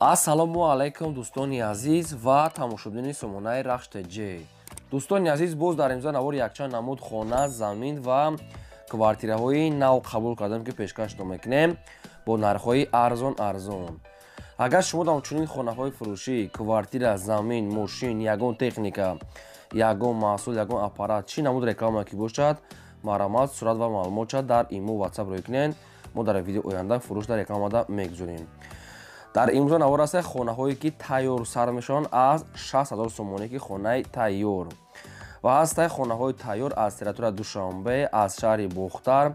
Ассалому алайкум дӯстони азиз ва тамошобини сомонаи Рахш.TJ. Дӯстони азиз, боз дар имзо навори якчанд намуд хона, замин ва квартираҳои нав қабул кардем ки пешкашто мекунем бо нархҳои арзон. Агар шумо дар чунин хонаҳои фурӯшӣ, квартира, замин, мошин, ягон техника, ягон маҳсул, ягон аппарат, чӣ намуд реклама ки бошад, маромад, сурат ва маълумотша дар имо WhatsApp рӯй кунед. Мо дар видео оянда фурӯшда рекламада мегузорем. Дар имзо навор аст хонаҳое ки тайёр сар мешаванд аз 60,000 сомонӣ ки хонаи тайёр. Ва ҳастай хонаҳои тайёр аз территорияи Душанбе, аз шаҳри Бухтар,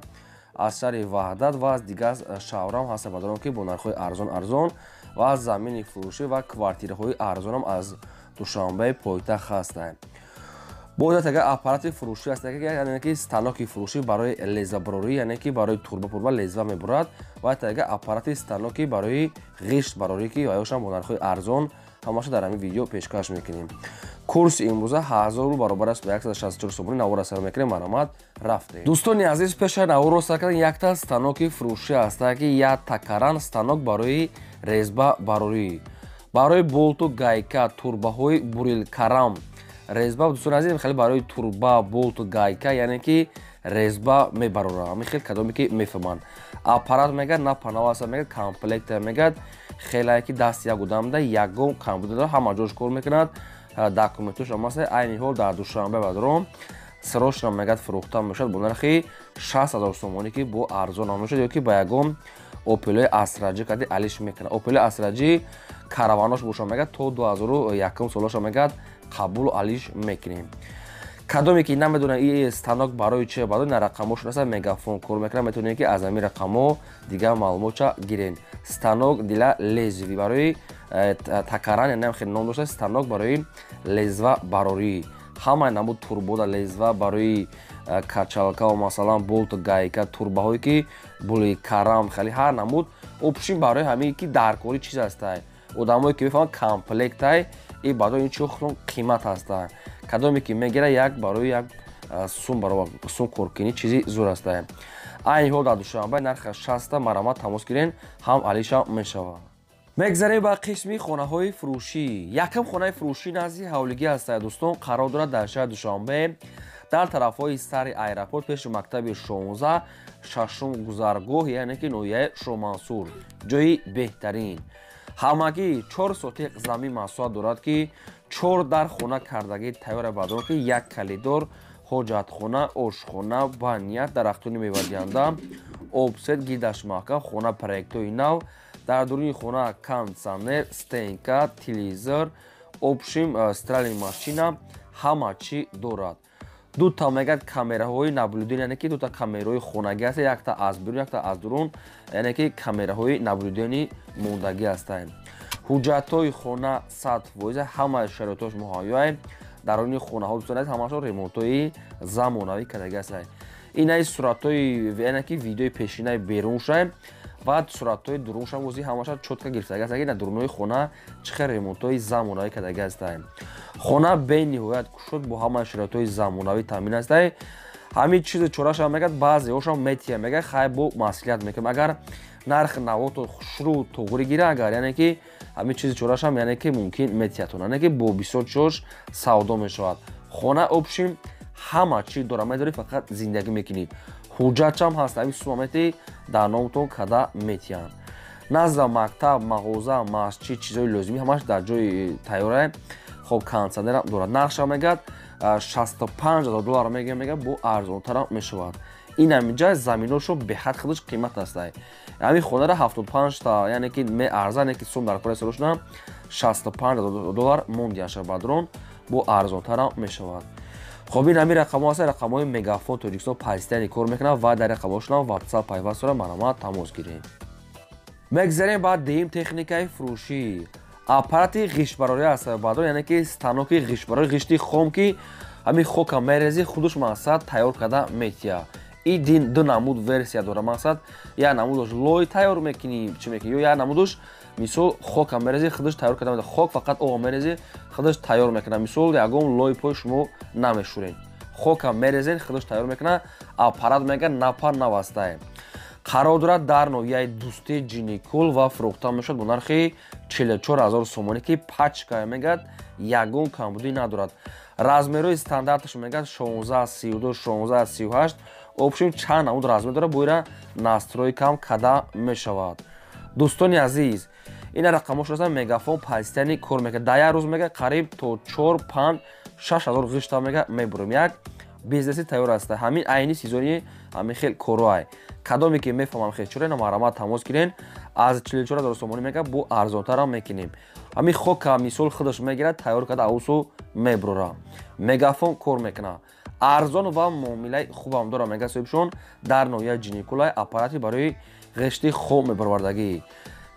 аз шаҳри Ваҳдат ва аз дигар шаҳрам ҳастанд бадарон ки бо нархҳои арзон ва аз замини фурӯшӣ ва квартираҳои арзонам аз Душанбе пойтахт ҳастанд. Бояд агар аппарати фурӯшӣ аст, яъне ки станоки фурӯшӣ барои лезвабарорӣ, яъне ки барои турба пурба лезва мебарад, ва агар аппарати станоки барои ғишт барорӣ ки оёшам бо нархҳои арзон, ҳамаша дар ҳамин видео пешкаш мекунем. Курси имрӯза 1000 баробар аст ба 164 сомонӣ навора сар мекунем, маромад рафтем. Дӯстони азиз, пешаи навора сар кардан якта станоки фурӯшӣ аст ки я такаран станок барои резба барорӣ, барои болту гайка, турбаҳои бурилкарам резба. Дӯстони азиз, хеле барои турба, болту гайка, яъне ки резба мебарорад. Ами хел кадоме ки мефаҳманд. Аппарат мегад, на панаваса мегад, комплекта мегад. Хеле ки дасти як одамда ягон компютер ҳама ҷош кор мекунад. Документош ҳам аст. Айни ҳол дар Душанбе бадарон срочно мегад фурӯхта мешавад бо нархи 60,000 сомонӣ ки бо арзон ам мешавад, ё ки ба ягон Opel Astra кади алиш мекунад. Opel Astra караванош боша мегад то 2001 солаша мегад қабул алиш мекунем. Кадоме ки намедонад ин станок барои че баъд на рақамош аст, мегафон кор мекунад, метавонед ки аз ҳамин рақамо дигар маълумотша гирен. Станок дила лезви барои такаран, яъне хеле ном дошта, станок барои лезва барорӣ. Ҳама намуд турбода лезва барои качалка ва масалан болт гайка, турбаҳое ки були карам, хеле ҳар намуд опшин барои ҳамин ки даркори чиз ҳастай. Одамое ки мефаҳманд комплектай и баъдо ин чухтон қимат ҳастанд. Кадоме ки мегира як барои як сум баробар сум коркини чизи зур ҳастанд. Айни ҳол дар Душанбе нархи 60 маромад тамос гирен, ҳам алиша мешавад. мегзарем ба қисми хонаҳои фурӯшӣ. Якам хонаи фурӯшӣ назди ҳавлигӣ ҳастад дӯстон, қарор дорад дар шаҳри Душанбе, дар тарафҳои сари аэропорт пеши мактаби 16 шашум гузаргоҳ, яъне ки ноҳияи Шоҳмансур, ҷойи беҳтарин. ҳамагӣ 4 сотиқ замин маҳсулот дорад ки 4 дар хона кардагӣ тайёра бадарон ки як калидор, ҳоҷатхона, ошхона, баня, дарахтони мевадиҳанда, обсет гирдаш маҳкам, хона проектҳои нав, дар дурuni хона кондитсионер, стенка, телевизор, обшим стиральни машина, ҳама чӣ дорад. Дута мегад камераҳои наблюдение, яъне ки дута камераҳои хонагӣ аст, якта аз берун, якта аз дурун, яъне ки камераҳои наблюдение мондагӣ ҳастанд. ҳуҷҷатҳои хона 100%, ҳамаи шароитош муҳайёаст. Даруни хонаҳо дӯстон ҳамашон ремонтҳои замонавӣ кардагӣ ҳастанд. Инаи суратҳои, яъне ки видеои пешинаи берунша ва суратҳои дурунша бози ҳамаша чотка гирифтагӣ ҳастанд, ки дар дурунои хона чӣ хел ремонтҳои замонавӣ кардагӣ ҳастанд. Хона бениҳоят кушод бо ҳамаи шароитҳои замонавӣ таъмин ҳастанд. ҳамин чизи чораша мегад, баъзеҳошам метия мегад, хай бо маслиҳат мекунем. Агар нархи навото шуру тоғри гира, агар яъне ки ҳамин чизи чорашам, яъне ки мумкин метиятон, яъне ки бо бисёр чош савдо мешавад. Хона обшим ҳама чӣ дора, медорӣ фақат зиндагӣ мекунӣ. ҳуҷҷатшам ҳаст, ҳамин сума метии дар номтон када метиҳанд. назда мактаб, мағоза, масҷид, чизҳои лозимӣ ҳамаш дар ҷои тайёра. хоб кондитсионерам дорад. нархша мегад $65,000 мегад, бо арзонтарам мешавад. ин ҳаминҷа заминошо беҳад худаш қимат ҳастанд. ҳамин хонара 75 та, яъне ки меарзад, яъне ки сум дар кори сарошна $65,000 мондияша бадрон, бо арзонтарам мешавад. хоб ин ҳамин рақамҳо ҳастанд, рақамҳои мегафон Тоҷикистон пайвастиани кор мекунад ва дар рақамҳошонам WhatsApp пайваст дорад, маромад тамос гирем. мегзарем ба деюм техникаи фурӯшӣ. аппарати ғиштбарорӣ аст бадрон, яъне ки станоки ғиштбарорӣ, ғишти хом ки ҳамин хока мерези худаш мақсад тайёр карда метия. ин ду намуд версия дора, мақсад як намудаш лой тайёр мекунӣ, чӣ мекунӣ, ё як намудаш мисол хока мерези худаш тайёр карда метия. хок фақат оба мерези худаш тайёр мекунад. мисол ягон лой пой шумо намешурен, хока мерезен худаш тайёр мекунад. аппарат мегӯяд напар навастай. қарор дорад дар ноҳияи дӯстии ҷинникул ва фурӯхта мешавад бо нархи 44 000 сомонӣ ки пачка мегӯяд ягон камбудӣ надорад. размерҳои стандарташ мегӯяд 16-32, 16-38. обшим чанд намуд размер дорад, бо ира настрой кам када мешавад. дӯстони азиз, ина рақамошро аст мегафон позитсияни кор мекунад. дар як рӯз мега қариб то 4-5-6 000 ғишта мега мебурем. як бизнеси тайёр аст. ҳамин айни сезони ҳамин хел корҳоай. кадоме ки мефаҳмам хел чора номарома тамос гирен аз 44 000 сомонӣ мега бо арзонтарам мекунем. ҳамин хока мисол худаш мегирад тайёр карда авусу мебурора. мегафон кор мекунад. арзон ва муомилаи хубам дора мега соҳибшон дар ноҳияи ҷинникулай аппарати барои ғишти хоб мебарвардагӣ.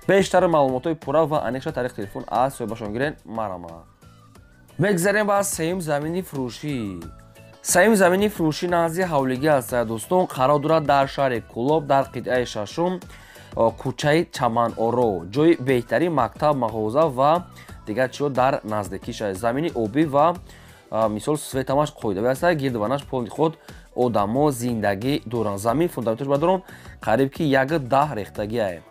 бештар маълумотои пурра ва аниқша тариқи телефон аз соҳибашон гирен марама. мегзарем ба сеюм замини фурӯшӣ. сеюм замини фурӯшӣ назди ҳавлигӣ аст дӯстон. қарор дорад дар шаҳри кӯлоб дар қитъаи шашум кӯчаи чаманоро ҷои беҳтарин мактаб мағоза ва дигар чиё дар наздикиш аст. замини обӣ ва мисол светамаш қоидави аст. гирдванаш пони худ одамо зиндагӣ доранд. замин фундаменташ бадорон қариб ки 10 рехтагӣ аст.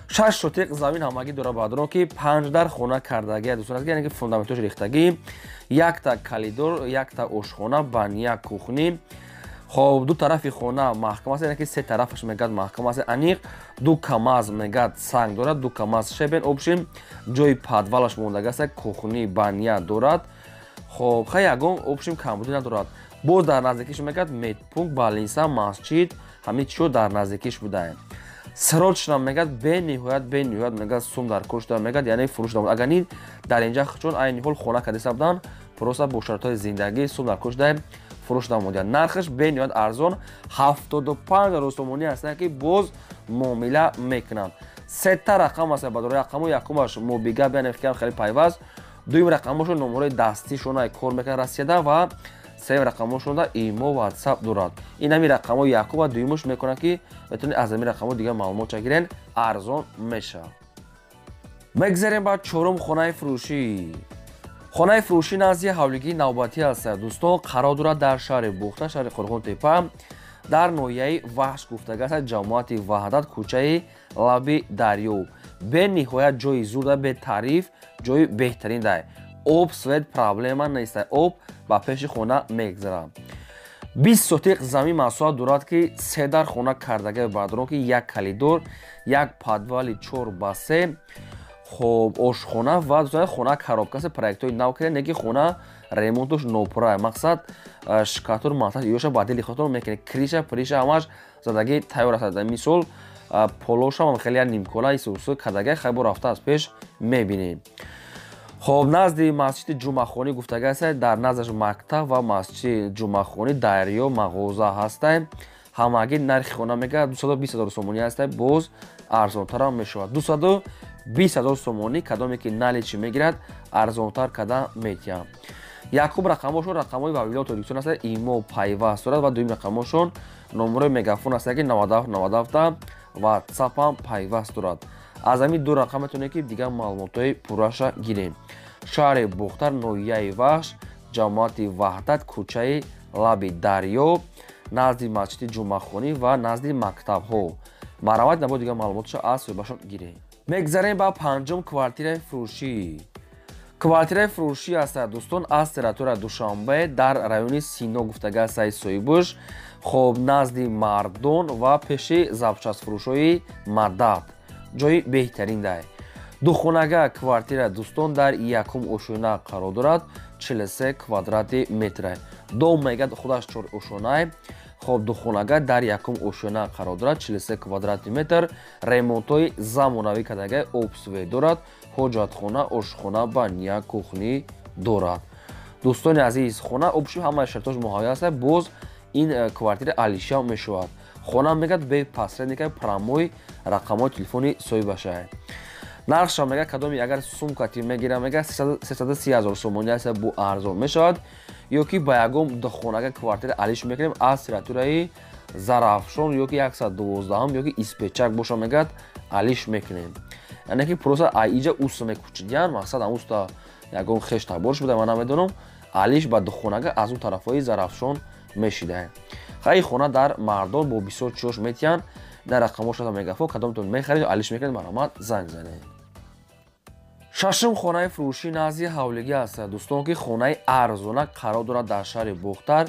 6 шотиқ замин ҳамагӣ дора бадорон ки 5 дар хона кардагӣ аст. дӯстон яъне ки фундаменташ рехтагӣ, якта калидор, якта ошхона, баня, кухни. хоб ду тарафи хона маҳкам аст, яъне ки се тарафаш мегӯяд маҳкам аст аниқ. ду камаз мегӯяд санг дорад, ду камаз шебен обшим ҷои падвалаш мондагӣ аст. кухни, баня дорад. хоб ха ягон обшим камбудӣ надорад. боз дар наздикиш мегӯяд медпункт, балинса, масҷид ҳамин чиё дар наздикиш будааст. сирочнам мегӯяд бениҳоят мегӯяд сум дар кор шуда мегӯяд, яъне фурӯш намуд. агар ин дар инҷа чун айни ҳол хона кардиста будан просто бо шартҳои зиндагӣ сум дар кор шуда фурӯш намудияд. нархаш бениҳоят арзон 75 000 сомонӣ аст ки боз муомила мекунанд. сета рақам аст бадор рақаму якумаш мобига биане фикрам хеле пайваст. дуюм рақамошон номарои дастишона кор мекунад расида ва сеюм рақамошонда имо ватсап дорад. ин ҳамин рақамо якум ва дуюмуш мекунад ки метавонед аз ҳамин рақамо дигар маълумот гирен арзон мешавад. мегзарем ба чорум хонаи фурӯшӣ. хонаи фурӯшӣ назди ҳавлигии навбатӣ аст дӯстон. қарор дорад дар шаҳри бухта, шаҳри қорғонтепа, дар ноҳияи ваҳш гуфтага аст ҷамоати ваҳдат, кӯчаи лаби дарё. бениҳоят ҷои зурда бетариф, ҷои беҳтарин дай. об свет проблема нест. об ба пеши хона мегзарад. 20 сотиқ замин масоҳат дорад ки се дар хона кардага бадорон ки як калидор, як падвали 4 ба 3. хоб ошхона ва хона коробкаси проектҳои нав карден, не ки хона ремонтуш нопурра. мақсад шкатур матас ёша ба дили хотон мекунед. криша приша ҳамаш задагӣ тайёр аст. мисол полошам хеле нимкола исусу кадага хайбо рафта аз пеш мебинем. хоб назди масҷиди ҷумъахонӣ гуфтага аст. дар наздаш мактаб ва масҷиди ҷумъахонӣ дарё мағоза ҳастанд. ҳамагӣ нархи хона мега 220 000 сомонӣ аст. боз арзонтарам мешавад. 220 000 сомонӣ кадоме ки наличӣ мегирад арзонтар када метиҳам. якум рақамошон рақамои вавилоти рӯзгор аст. имо пайваст дорад ва дуюм рақамошон номарои мегафон аст ки 97 ватсапам пайваст дорад. аз ҳамин ду рақам метавонем ки дигар маълумотҳои пурраша гирем. шаҳри бухтар, ноҳияи ваҳш, ҷамоати ваҳдат, кӯчаи лаби дарё, назди масҷиди ҷумъахонӣ ва назди мактабҳо. маравад набояд дигар маълумоташа аз соҳибашон гирем. мегзарем ба панҷум квартираи фурӯшӣ. квартираи фурӯшӣ аст дӯстон аз территорияи душанбе дар райони сино гуфтага аст соҳибуш. хоб назди мардон ва пеши запчастфурӯшҳои мадад ҷои беҳтарин дай. духонага квартира дӯстон дар якум ошона қарор дорад. 43 квадрати метр. дом мегӯяд худаш 4 ошонае. хоб духонага дар якум ошона қарор дорад. 43 квадрати метр. ремонтҳои замонавӣ кардага обсвет дорад. ҳоҷатхона, ошхона, баня, кухни дорад. дӯстони азиз, хона обши ҳамаи шартош муҳайё аст. боз ин квартира алишам мешавад. хона мегӯяд бе посредника прамои рақамои телефони соҳибашае. нархша мега кадоми агар сумкати мегира мега 330 000 сомонӣ аст. бу арзон мешавад. ё ки ба ягон духонага квартира алиш мекунем аз территорияи зарафшон ё ки 112 ё ки испечак боша мегӯяд алиш мекунем. яъне ки просто иҷа уста мекучидиян. мақсад уста ягон хеш таборш буда ман намедонам. алиш ба духонага аз он тарафҳои зарафшон мешидаем. хаи хона дар мардон бо бисёр чиёш метиҳанд. дар рақамошро мегафо кадомтон мехаред алиш мекунед маромад занг занед. шашум хонаи фурӯшӣ назди ҳавлигӣ аст дӯстон ки хонаи арзона қарор дорад дар шаҳри бухтар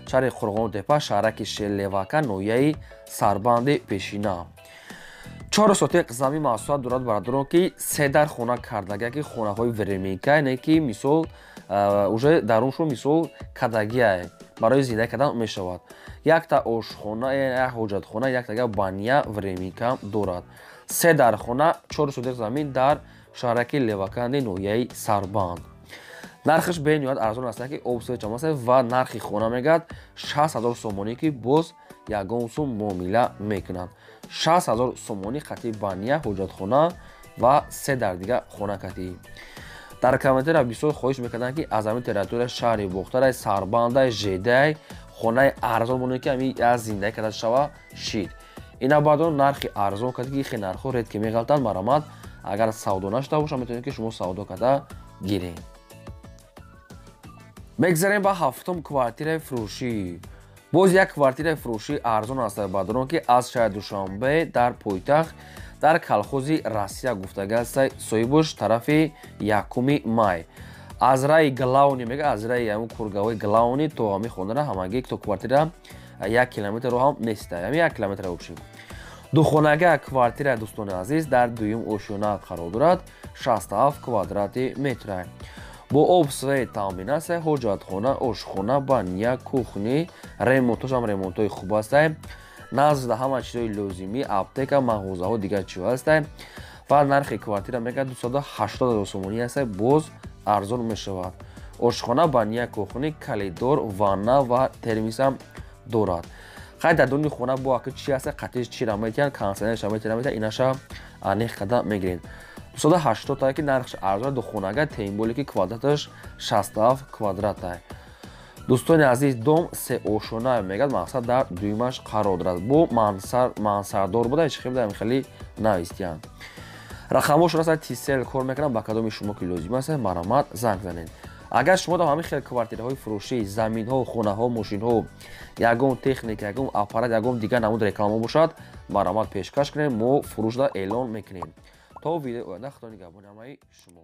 шаҳри қурғонтепа шаҳраки шеллевака ноҳияи сарбанди пешина 4 сотиқ замин маҳсулат дорад барадорон ки седар хона кардагия ки хонаҳои временка не ки мисол уже даруншо мисол кадагия барои зиндаги кардан мешавад якта ошхона як ҳоҷатхона яктага баня временка дорад седар хона 4 сотиқ замин дар шаҳраки леваканди ноҳияи сарбанд нархиш бениҳоят арзон аст ки обсечам аст ва нархи хона мегӯяд 60,000 сомонӣ ки боз ягон сум муомила мекунанд 60,000 сомонӣ хати баня ҳоҷатхона ва седар дига хонакатӣ дар комментария бисёр хоҳиш мекарданд ки аз ҳамин территорияи шаҳри бухтараи сарбандаи жедаи хонаи арзон монад ки ҳамин аз зиндаги карда шава шид инабадон нархи арзон кард ки хеле нархҳо редки меғалтанд маромад агар савдо нашуда боша метавонед ки шумо савдо карда гиред мегзарем ба ҳафтум квартираи фурӯшӣ боз як квартираи фурӯшӣ арзон аст бадорон ки аз шаҳри душанбе дар пойтахт дар колхози россия гуфтага аст соҳибуш тарафи 1 май аз раи глауни мега аз раи ҳамн кургаҳои глауни то ҳамин хонара ҳамаги то квартира 1 километр роҳ ҳам неста ҳамин 1 километр бошем духонага квартира дӯстони азиз дар дуюм ошёна қарор дорад 67 квадрати метр бо обсвей таъмин аст ҳоҷатхона ошхона баня кухни ремонтошам ремонтҳои хуб аст назда ҳама чизои лозимӣ аптека мағозаҳо дигар чиҳо аст ва нархи квартира мега 280,000 сомонӣ аст боз арзон мешавад ошхона баня кухни калидор ванна ва термисам дорад хай дар дурни хона бо аки чи аст қатиш чира метиҳан консернеша метиҳан инаша аниқ карда мегиред 280 та ки нархш арзон духонага темболи ки квадраташ 67 квадрат ай дӯстони азиз дом се ошона мегӯяд мақсад дар дуюмаш қарор дорад бо мансардор буда ҳеч хел хеле навистиян рақамошро аст тисел кор мекунам ба кадоми шумо ки лозим аст маромад занг занед агар шумо дар ҳамин хел квартираҳои фурӯшӣ заминҳо хонаҳо мошинҳо ягон техника ягон аппарат ягон дигар намуд реклама бошад маромад пешкаш кунед мо фурӯшда эълон мекунем то видеои оянда худо нигаҳбони ҳамаи шумо